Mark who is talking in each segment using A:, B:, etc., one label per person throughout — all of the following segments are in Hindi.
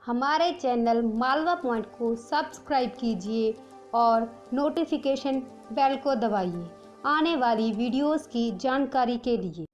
A: हमारे चैनल मालवा पॉइंट को सब्सक्राइब कीजिए और नोटिफिकेशन बेल को दबाइए आने वाली वीडियोस की जानकारी के लिए।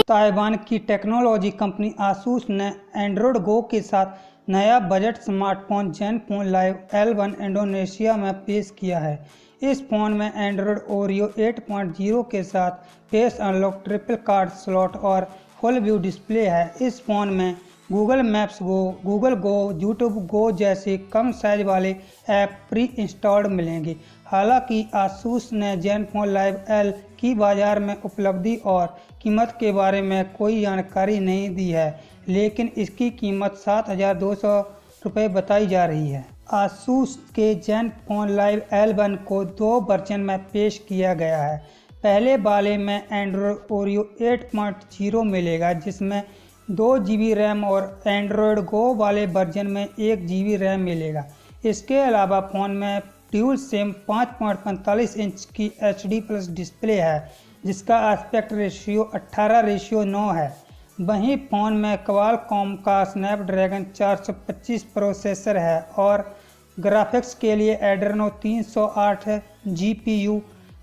B: ताइवान की टेक्नोलॉजी कंपनी आसूस ने एंड्रॉयड गो के साथ नया budget smartphone Zenfone live L1 Indonesia में पेश किया है। इस फोन में एंड्रॉयड ओरियो 8.0 के साथ face unlock, triple card slot और फुल व्यू डिस्प्ले है। इस फोन में गूगल मैप्स गो, गूगल गो, यूट्यूब गो जैसे कम साइज वाले ऐप प्री इंस्टॉल्ड मिलेंगे। हालांकि आसूस ने जेनफोन लाइव एल की बाजार में उपलब्धि और कीमत के बारे में कोई जानकारी नहीं दी है, लेकिन इसकी कीमत 7,200 रुपये बताई जा रही है। आसूस के जेनफोन लाइव एल1 को 2 वर्जन में पेश किया गया है। पहले वाले में एंड्रॉयड ओरियो 8.0 मिलेगा, जिसमें 2 GB रैम और एंड्रॉयड गो वाले वर्जन में 1 GB रैम मिलेगा। इसके अलावा फ़ोन में ड्यूल सिम 5.45 इंच की HD+ डिस्प्ले है, जिसका एस्पेक्ट रेशियो 18:9 है। वहीं फ़ोन में क्वालकॉम का स्नैपड्रैगन 425 प्रोसेसर है और ग्राफिक्स के लिए एड्रेनो 308 GPU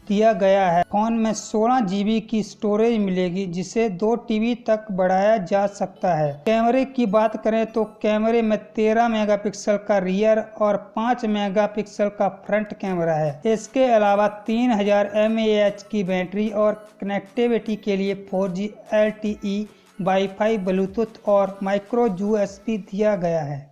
B: दिया गया है। फ़ोन में 16 GB की स्टोरेज मिलेगी, जिसे 2 TB तक बढ़ाया जा सकता है। कैमरे की बात करें तो कैमरे में 13 मेगापिक्सल का रियर और 5 मेगापिक्सल का फ्रंट कैमरा है। इसके अलावा 3000 mAh की बैटरी और कनेक्टिविटी के लिए 4G LTE, वाईफाई, ब्लूटूथ और माइक्रो USB दिया गया है।